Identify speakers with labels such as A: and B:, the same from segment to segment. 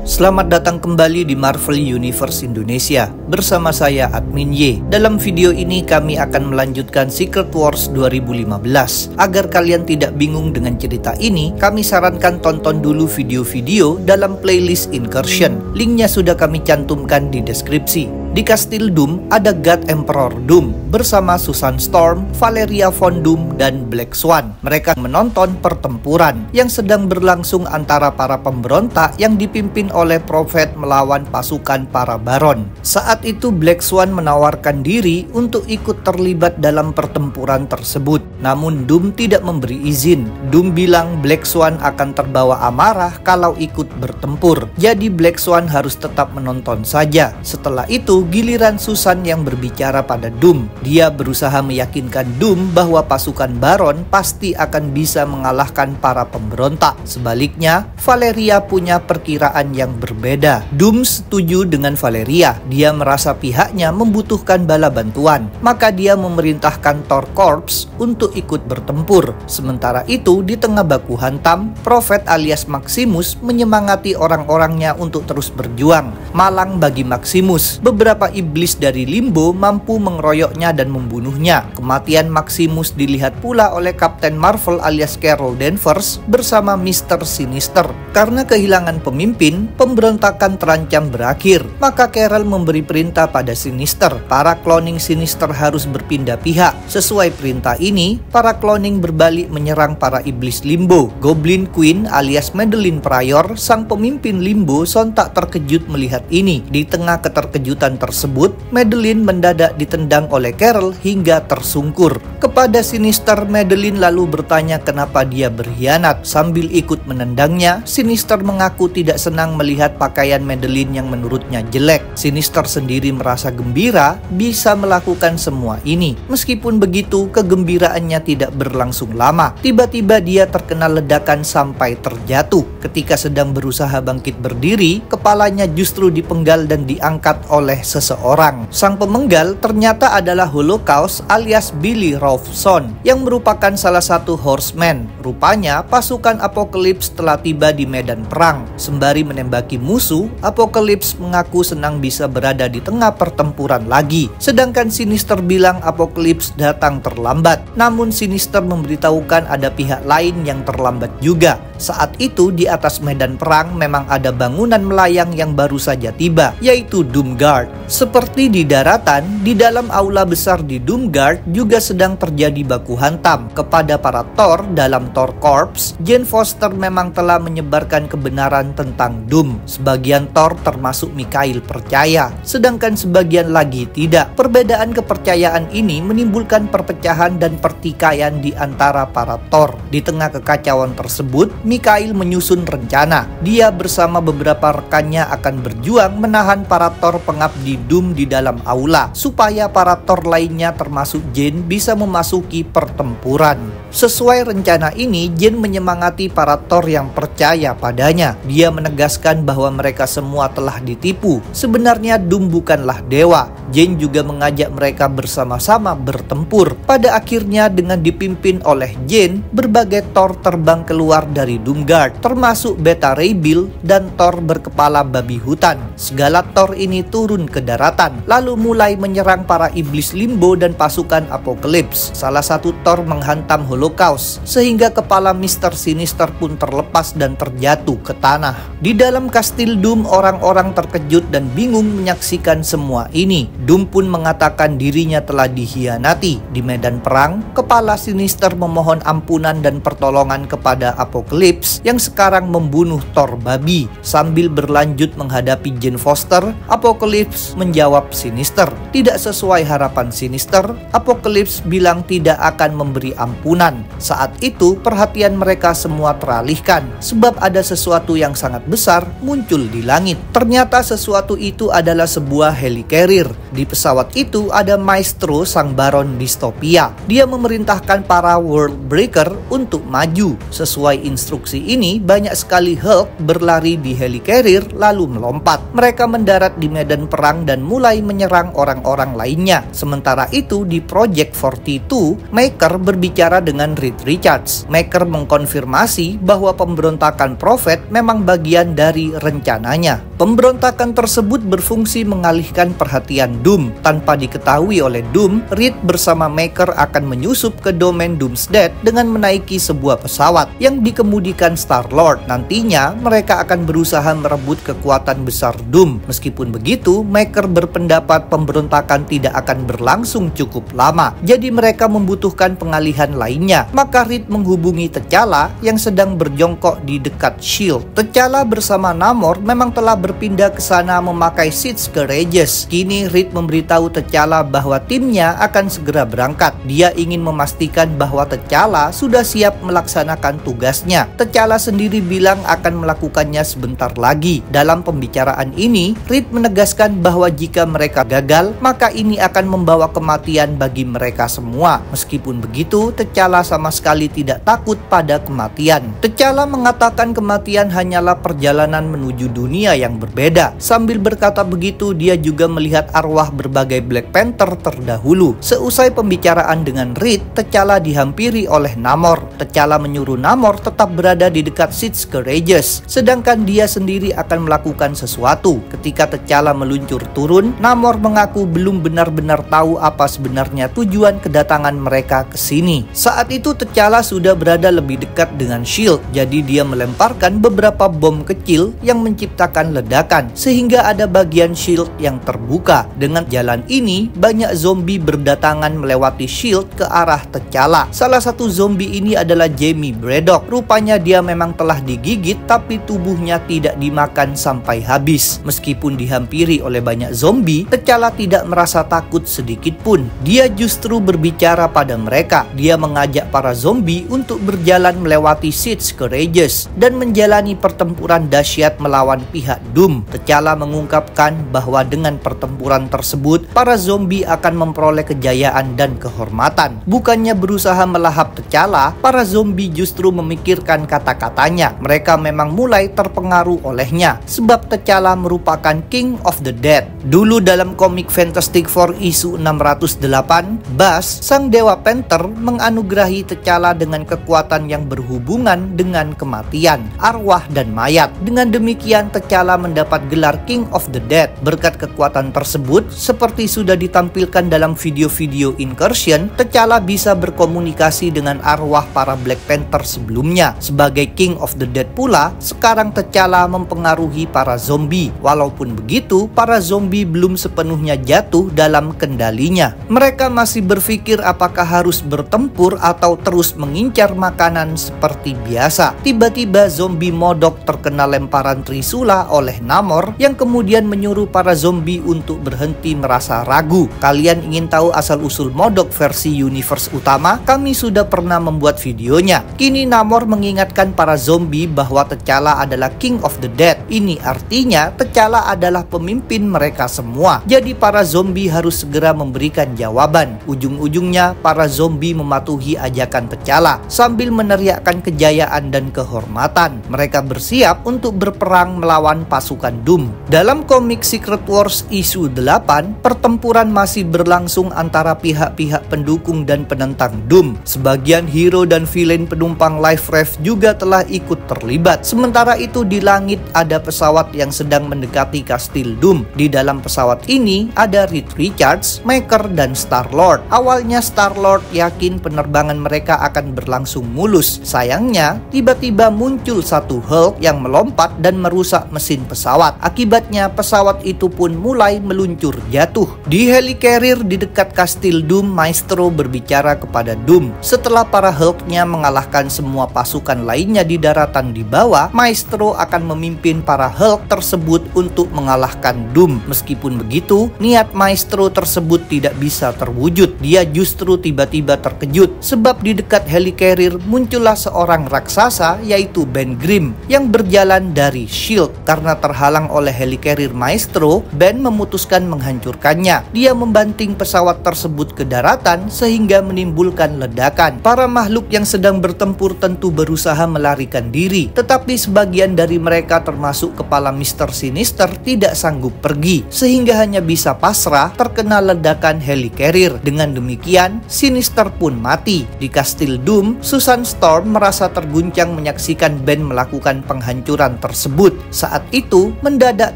A: Selamat datang kembali di Marvel Universe Indonesia bersama saya Admin Y. Dalam video ini kami akan melanjutkan Secret Wars 2015. Agar kalian tidak bingung dengan cerita ini, kami sarankan tonton dulu video-video dalam playlist Incursion. Linknya sudah kami cantumkan di deskripsi. Di Kastil Doom ada God Emperor Doom bersama Susan Storm, Valeria Von Doom, dan Black Swan. Mereka menonton pertempuran yang sedang berlangsung antara para pemberontak yang dipimpin oleh Prophet melawan pasukan para Baron. Saat itu Black Swan menawarkan diri untuk ikut terlibat dalam pertempuran tersebut. Namun Doom tidak memberi izin. Doom bilang Black Swan akan terbawa amarah kalau ikut bertempur. Jadi Black Swan harus tetap menonton saja. Setelah itu giliran Susan yang berbicara pada Doom. Dia berusaha meyakinkan Doom bahwa pasukan Baron pasti akan bisa mengalahkan para pemberontak. Sebaliknya, Valeria punya perkiraan yang berbeda. Doom setuju dengan Valeria. Dia merasa pihaknya membutuhkan bala bantuan. Maka dia memerintahkan Thor Corps untuk ikut bertempur. Sementara itu, di tengah baku hantam, Prophet alias Maximus menyemangati orang-orangnya untuk terus berjuang. Malang bagi Maximus, beberapa iblis dari Limbo mampu mengeroyoknya dan membunuhnya. Kematian Maximus dilihat pula oleh Kapten Marvel alias Carol Danvers bersama Mr. Sinister. Karena kehilangan pemimpin, pemberontakan terancam berakhir. Maka Carol memberi perintah pada Sinister. Para cloning Sinister harus berpindah pihak. Sesuai perintah ini, para cloning berbalik menyerang para iblis Limbo. Goblin Queen alias Madeline Pryor, sang pemimpin Limbo, sontak terkejut melihat ini. Di tengah keterkejutan tersebut, Madeline mendadak ditendang oleh Carol hingga tersungkur. Kepada Sinister, Madeline lalu bertanya kenapa dia berkhianat. Sambil ikut menendangnya, Sinister mengaku tidak senang melihat pakaian Madeline yang menurutnya jelek. Sinister sendiri merasa gembira bisa melakukan semua ini. Meskipun begitu, kegembiraannya tidak berlangsung lama. Tiba-tiba dia terkena ledakan sampai terjatuh. Ketika sedang berusaha bangkit berdiri, kepalanya justru dipenggal dan diangkat oleh seseorang. Sang pemenggal ternyata adalah Holocaust alias Billy Robson yang merupakan salah satu horseman. Rupanya pasukan Apocalypse telah tiba di medan perang. Sembari menembaki musuh, Apocalypse mengaku senang bisa berada di tengah pertempuran lagi. Sedangkan Sinister bilang Apocalypse datang terlambat. Namun Sinister memberitahukan ada pihak lain yang terlambat juga. Saat itu di atas medan perang memang ada bangunan melayang yang baru saja tiba, yaitu Doomguard. Seperti di daratan, di dalam aula besar di Doomguard juga sedang terjadi baku hantam. Kepada para Thor dalam Thor Corps, Jane Foster memang telah menyebarkan kebenaran tentang Doom. Sebagian Thor termasuk Mikhail percaya, sedangkan sebagian lagi tidak. Perbedaan kepercayaan ini menimbulkan perpecahan dan pertikaian di antara para Thor. Di tengah kekacauan tersebut, Mikhail menyusun rencana. Dia bersama beberapa rekannya akan berjuang menahan para Thor pengabdi Doom di dalam aula, supaya para Thor lainnya termasuk Jane bisa memasuki pertempuran. Sesuai rencana ini, Jane menyemangati para Thor yang percaya padanya. Dia menegaskan bahwa mereka semua telah ditipu. Sebenarnya Doom bukanlah dewa. Jane juga mengajak mereka bersama-sama bertempur. Pada akhirnya dengan dipimpin oleh Jane, berbagai Thor terbang keluar dari Doomguard, termasuk Beta Ray Bill dan Thor berkepala babi hutan. Segala Thor ini turun ke daratan, lalu mulai menyerang para iblis Limbo dan pasukan Apocalypse. Salah satu Thor menghantam Holocaust, sehingga kepala Mr. Sinister pun terlepas dan terjatuh ke tanah. Di dalam Kastil Doom, orang-orang terkejut dan bingung menyaksikan semua ini. Doom pun mengatakan dirinya telah dikhianati. Di medan perang, kepala Sinister memohon ampunan dan pertolongan kepada Apocalypse yang sekarang membunuh Thor babi. Sambil berlanjut menghadapi Jane Foster, Apocalypse menjawab Sinister. Tidak sesuai harapan Sinister, Apocalypse bilang tidak akan memberi ampunan. Saat itu perhatian mereka semua teralihkan sebab ada sesuatu yang sangat besar muncul di langit. Ternyata sesuatu itu adalah sebuah helicarrier. Di pesawat itu ada Maestro sang Baron Dystopia. Dia memerintahkan para World Breaker untuk maju. Sesuai instruksi instruksi ini, banyak sekali Hulk berlari di helicarrier lalu melompat. Mereka mendarat di medan perang dan mulai menyerang orang-orang lainnya. Sementara itu di Project 42, Maker berbicara dengan Reed Richards. Maker mengkonfirmasi bahwa pemberontakan Prophet memang bagian dari rencananya. Pemberontakan tersebut berfungsi mengalihkan perhatian Doom. Tanpa diketahui oleh Doom, Reed bersama Maker akan menyusup ke domain Doomsday dengan menaiki sebuah pesawat yang dikemudikan Star-Lord. Nantinya mereka akan berusaha merebut kekuatan besar Doom. Meskipun begitu, Maker berpendapat pemberontakan tidak akan berlangsung cukup lama. Jadi mereka membutuhkan pengalihan lainnya. Maka Reed menghubungi T'Challa yang sedang berjongkok di dekat Shield. T'Challa bersama Namor memang telah berpindah ke sana memakai Seeds Courageous. Kini Reed memberitahu T'Challa bahwa timnya akan segera berangkat. Dia ingin memastikan bahwa T'Challa sudah siap melaksanakan tugasnya. T'Challa sendiri bilang akan melakukannya sebentar lagi. Dalam pembicaraan ini, Reed menegaskan bahwa jika mereka gagal, maka ini akan membawa kematian bagi mereka semua. Meskipun begitu, T'Challa sama sekali tidak takut pada kematian. T'Challa mengatakan kematian hanyalah perjalanan menuju dunia yang berbeda. Sambil berkata begitu, dia juga melihat arwah berbagai Black Panther terdahulu. Seusai pembicaraan dengan Reed, T'Challa dihampiri oleh Namor. T'Challa menyuruh Namor tetap berada di dekat Seeds Courageous, sedangkan dia sendiri akan melakukan sesuatu. Ketika T'Challa meluncur turun, Namor mengaku belum benar-benar tahu apa sebenarnya tujuan kedatangan mereka ke sini. Saat itu T'Challa sudah berada lebih dekat dengan Shield, jadi dia melemparkan beberapa bom kecil yang menciptakan ledakan sehingga ada bagian Shield yang terbuka. Dengan jalan ini, banyak zombie berdatangan melewati Shield ke arah T'Challa. Salah satu zombie ini adalah Jamie Braddock. Rupanya dia memang telah digigit, tapi tubuhnya tidak dimakan sampai habis. Meskipun dihampiri oleh banyak zombie, T'Challa tidak merasa takut sedikit pun. Dia justru berbicara pada mereka. Dia mengajak para zombie untuk berjalan melewati Seeds Courageous dan menjalani pertempuran dahsyat melawan pihak Doom. T'Challa mengungkapkan bahwa dengan pertempuran tersebut, para zombie akan memperoleh kejayaan dan kehormatan. Bukannya berusaha melahap T'Challa, para zombie justru memikirkan kata-katanya. Mereka memang mulai terpengaruh olehnya, sebab T'Challa merupakan King of the Dead. Dulu dalam komik Fantastic Four isu 608, Bas, sang Dewa Panther, menganugerahi T'Challa dengan kekuatan yang berhubungan dengan kematian, arwah, dan mayat. Dengan demikian, T'Challa mendapat gelar King of the Dead. Berkat kekuatan tersebut, seperti sudah ditampilkan dalam video-video Incursion, T'Challa bisa berkomunikasi dengan arwah para Black Panther sebelumnya. Sebagai King of the Dead pula, sekarang T'Challa mempengaruhi para zombie. Walaupun begitu, para zombie belum sepenuhnya jatuh dalam kendalinya. Mereka masih berpikir apakah harus bertempur atau terus mengincar makanan seperti biasa. Tiba-tiba zombie Modok terkena lemparan trisula oleh Namor yang kemudian menyuruh para zombie untuk berhenti merasa ragu. Kalian ingin tahu asal-usul Modok versi universe utama? Kami sudah pernah membuat videonya. Kini Namor mengingatkan para zombie bahwa T'Challa adalah King of the Dead. Ini artinya T'Challa adalah pemimpin mereka semua. Jadi para zombie harus segera memberikan jawaban. Ujung-ujungnya para zombie mematuhi ajakan T'Challa sambil meneriakkan kejayaan dan kehormatan. Mereka bersiap untuk berperang melawan pasukan Doom. Dalam komik Secret Wars isu 8, pertempuran masih berlangsung antara pihak-pihak pendukung dan penentang Doom. Sebagian hero dan villain penumpang Life Raft juga telah ikut terlibat. Sementara itu di langit ada pesawat yang sedang mendekati kastil Doom. Di dalam pesawat ini ada Reed Richards, Maker, dan Star-Lord. Awalnya Star-Lord yakin penerbangan mereka akan berlangsung mulus. Sayangnya, tiba-tiba muncul satu Hulk yang melompat dan merusak mesin pesawat. Akibatnya pesawat itu pun mulai meluncur jatuh. Di helicarrier di dekat kastil Doom, Maestro berbicara kepada Doom. Setelah para Hulk-nya mengalahkan semua pasukan lainnya di daratan di bawah, Maestro akan memimpin para Hulk tersebut untuk mengalahkan Doom. Meskipun begitu, niat Maestro tersebut tidak bisa terwujud. dia justru tiba-tiba terkejut sebab di dekat helicarrier muncullah seorang raksasa yaitu Ben Grimm yang berjalan dari S.H.I.E.L.D. Karena terhalang oleh helicarrier Maestro, Ben memutuskan menghancurkannya. Dia membanting pesawat tersebut ke daratan sehingga menimbulkan ledakan. Para makhluk yang sedang bertempur tentu berusaha melarikan diri, tetapi sebagian dari mereka termasuk kepala Mr. Sinister tidak sanggup pergi, sehingga hanya bisa pasrah terkena ledakan helicarrier. Dengan demikian, Sinister pun mati. Di Kastil Doom, Susan Storm merasa terguncang menyaksikan Ben melakukan penghancuran tersebut. Saat itu, mendadak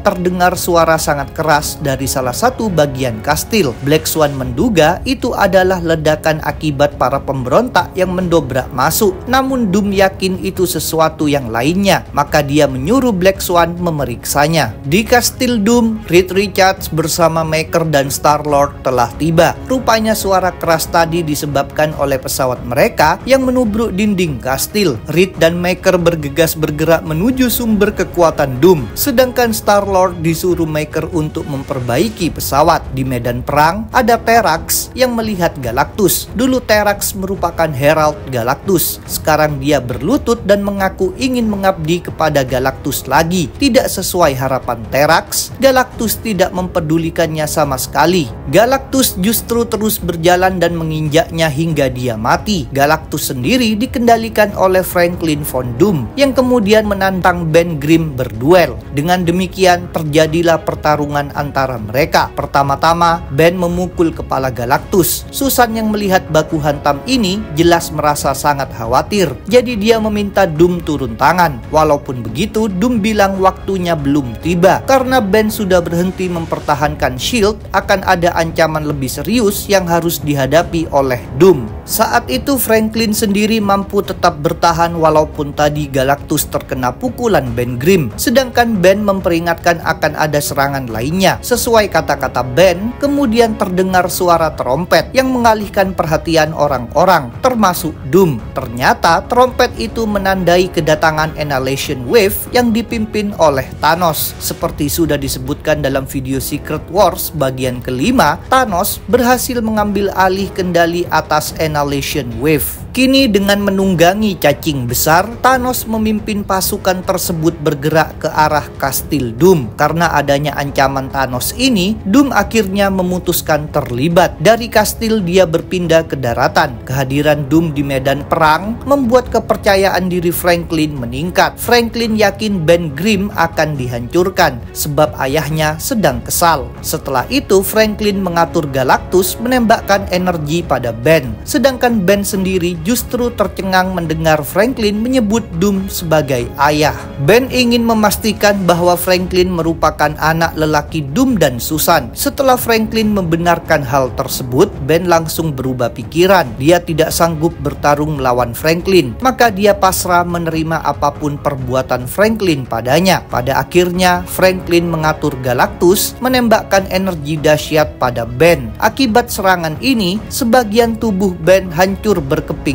A: terdengar suara sangat keras dari salah satu bagian kastil. Black Swan menduga itu adalah ledakan akibat para pemberontak yang mendobrak masuk. Namun Doom yakin itu sesuatu yang lainnya, maka dia menyuruh Black Swan memeriksanya. Di Kastil Doom, Reed Richards bersama Maker dan Star-Lord telah tiba. Rupanya suara keras tadi disebabkan oleh pesawat mereka yang menubruk dinding kastil. Reed dan Maker bergegas bergerak menuju sumber kekuatan Doom, sedangkan Star-Lord disuruh Maker untuk memperbaiki pesawat. Di medan perang, ada Terrax yang melihat Galactus. Dulu Terrax merupakan Herald Galactus. Sekarang dia berlutut dan mengaku ingin mengabdi kepada Galactus lagi. Tidak sesuai harapan Terrax, Galactus tidak mempedulikannya sama sekali. Galactus justru terus berjalan dan menginjaknya hingga dia mati. Galactus sendiri dikendalikan oleh Franklin von Doom yang kemudian menantang Ben Grimm berduel. Dengan demikian terjadilah pertarungan antara mereka. Pertama-tama Ben memukul kepala Galactus. Susan yang melihat baku hantam ini jelas merasa sangat khawatir. Jadi dia meminta Doom turun tangan. Walaupun begitu, Doom bilang waktunya belum tiba. Karena Ben sudah berhenti mempertahankan S.H.I.E.L.D., akan ada ancaman lebih serius yang harus dihadapi oleh Doom. Saat itu Franklin sendiri mampu tetap bertahan walaupun tadi Galactus terkena pukulan Ben Grimm. Sedangkan Ben memperingatkan akan ada serangan lainnya. Sesuai kata-kata Ben, kemudian terdengar suara trompet yang mengalihkan perhatian orang-orang, termasuk Doom. Ternyata trompet itu menandai kedatangan Annihilation Wave yang dipimpin oleh Thanos. Seperti sudah disebutkan dalam video Secret Wars bagian kelima, Thanos berhasil mengambil alih kendali atas Annihilation Wave. Kini dengan menunggangi cacing besar, Thanos memimpin pasukan tersebut bergerak ke arah Kastil Doom. Karena adanya ancaman Thanos ini, Doom akhirnya memutuskan terlibat. Dari kastil dia berpindah ke daratan. Kehadiran Doom di medan perang membuat kepercayaan diri Franklin meningkat. Franklin yakin Ben Grimm akan dihancurkan sebab ayahnya sedang kesal. Setelah itu Franklin mengatur Galactus menembakkan energi pada Ben. Sedangkan Ben sendiri justru tercengang mendengar Franklin menyebut Doom sebagai ayah. Ben ingin memastikan bahwa Franklin merupakan anak lelaki Doom dan Susan. Setelah Franklin membenarkan hal tersebut, Ben langsung berubah pikiran. Dia tidak sanggup bertarung melawan Franklin, maka dia pasrah menerima apapun perbuatan Franklin padanya. Pada akhirnya, Franklin mengatur Galactus menembakkan energi dahsyat pada Ben. Akibat serangan ini, sebagian tubuh Ben hancur berkeping-keping.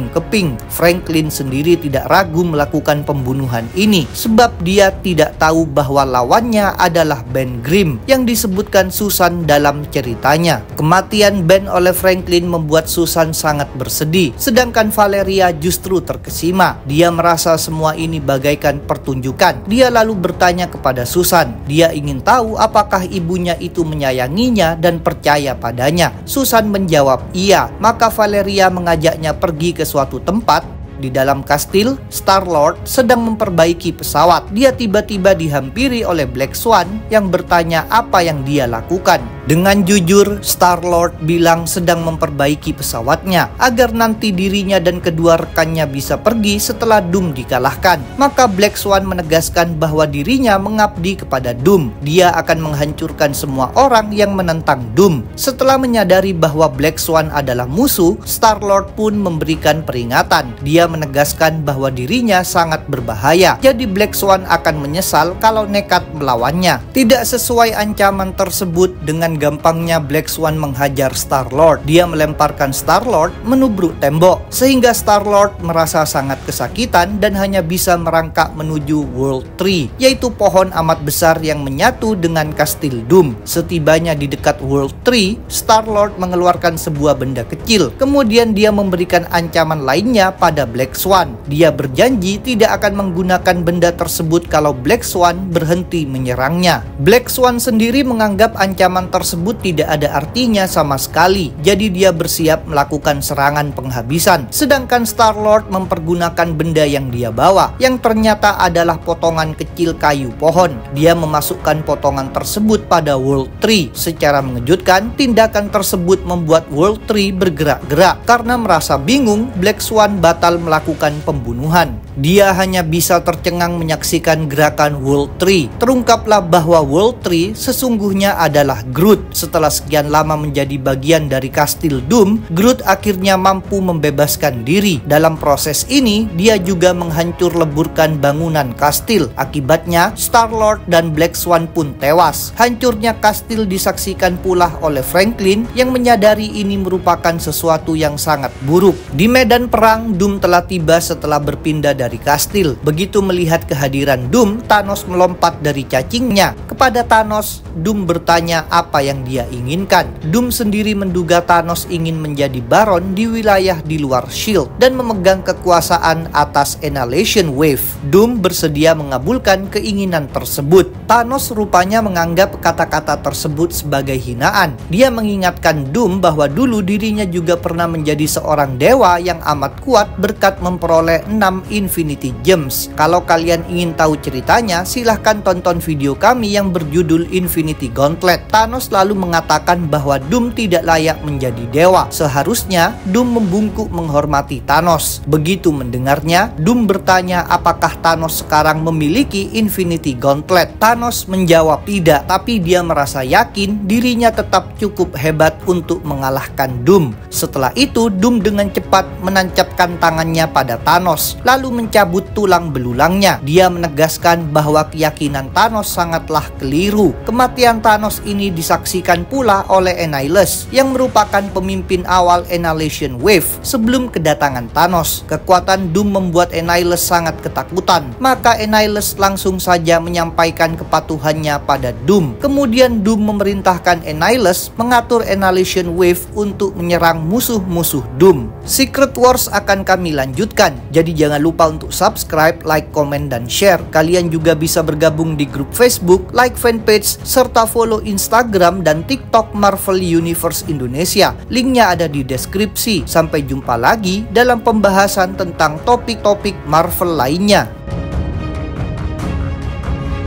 A: Franklin sendiri tidak ragu melakukan pembunuhan ini sebab dia tidak tahu bahwa lawannya adalah Ben Grimm yang disebutkan Susan dalam ceritanya. Kematian Ben oleh Franklin membuat Susan sangat bersedih, sedangkan Valeria justru terkesima. Dia merasa semua ini bagaikan pertunjukan. Dia lalu bertanya kepada Susan. Dia ingin tahu apakah ibunya itu menyayanginya dan percaya padanya. Susan menjawab iya. Maka Valeria mengajaknya pergi ke suatu tempat. Di dalam kastil, Star-Lord sedang memperbaiki pesawat. Dia tiba-tiba dihampiri oleh Black Swan yang bertanya apa yang dia lakukan. Dengan jujur, Star-Lord bilang sedang memperbaiki pesawatnya agar nanti dirinya dan kedua rekannya bisa pergi setelah Doom dikalahkan. Maka Black Swan menegaskan bahwa dirinya mengabdi kepada Doom. Dia akan menghancurkan semua orang yang menentang Doom. Setelah menyadari bahwa Black Swan adalah musuh, Star-Lord pun memberikan peringatan. Dia menegaskan bahwa dirinya sangat berbahaya. Jadi Black Swan akan menyesal kalau nekat melawannya. Tidak sesuai ancaman tersebut, dengan dengan gampangnya Black Swan menghajar Star-Lord. Dia melemparkan Star-Lord menubruk tembok, sehingga Star-Lord merasa sangat kesakitan dan hanya bisa merangkak menuju World Tree, yaitu pohon amat besar yang menyatu dengan Kastil Doom. Setibanya di dekat World Tree, Star-Lord mengeluarkan sebuah benda kecil. Kemudian dia memberikan ancaman lainnya pada Black Swan. Dia berjanji tidak akan menggunakan benda tersebut kalau Black Swan berhenti menyerangnya. Black Swan sendiri menganggap ancaman tersebut tidak ada artinya sama sekali, jadi dia bersiap melakukan serangan penghabisan. Sedangkan Star-Lord mempergunakan benda yang dia bawa, yang ternyata adalah potongan kecil kayu pohon. Dia memasukkan potongan tersebut pada World Tree. Secara mengejutkan, tindakan tersebut membuat World Tree bergerak-gerak. Karena merasa bingung, Black Swan batal melakukan pembunuhan. Dia hanya bisa tercengang menyaksikan gerakan World Tree. Terungkaplah bahwa World Tree sesungguhnya adalah Groot. Setelah sekian lama menjadi bagian dari Kastil Doom, Groot akhirnya mampu membebaskan diri. Dalam proses ini, dia juga menghancur leburkan bangunan kastil. Akibatnya, Star-Lord dan Black Swan pun tewas. Hancurnya kastil disaksikan pula oleh Franklin yang menyadari ini merupakan sesuatu yang sangat buruk. Di medan perang, Doom telah tiba setelah berpindah dari kastil. Begitu melihat kehadiran Doom, Thanos melompat dari cacingnya. Kepada Thanos, Doom bertanya apa yang dia inginkan. Doom sendiri menduga Thanos ingin menjadi Baron di wilayah di luar S.H.I.E.L.D. dan memegang kekuasaan atas Annihilation Wave. Doom bersedia mengabulkan keinginan tersebut. Thanos rupanya menganggap kata-kata tersebut sebagai hinaan. Dia mengingatkan Doom bahwa dulu dirinya juga pernah menjadi seorang dewa yang amat kuat berkat memperoleh 6 Infinity Gems. Kalau kalian ingin tahu ceritanya, silahkan tonton video kami yang berjudul Infinity Gauntlet. Thanos lalu mengatakan bahwa Doom tidak layak menjadi dewa. Seharusnya Doom membungkuk menghormati Thanos. Begitu mendengarnya, Doom bertanya apakah Thanos sekarang memiliki Infinity Gauntlet. Thanos menjawab tidak, tapi dia merasa yakin dirinya tetap cukup hebat untuk mengalahkan Doom. Setelah itu, Doom dengan cepat menancapkan tangannya pada Thanos, lalu mencabut tulang belulangnya. Dia menegaskan bahwa keyakinan Thanos sangatlah keliru. Kematian Thanos ini disaksikan pula oleh Annihilus, yang merupakan pemimpin awal Annihilation Wave sebelum kedatangan Thanos. Kekuatan Doom membuat Annihilus sangat ketakutan, maka Annihilus langsung saja menyampaikan kepatuhannya pada Doom. Kemudian Doom memerintahkan Annihilus mengatur Annihilation Wave untuk menyerang musuh-musuh Doom. Secret Wars akan kami lanjutkan, jadi jangan lupa untuk subscribe, like, komen, dan share. Kalian juga bisa bergabung di grup Facebook, like fanpage, serta follow Instagram dan TikTok Marvel Universe Indonesia. Linknya ada di deskripsi. Sampai jumpa lagi dalam pembahasan tentang topik-topik Marvel lainnya.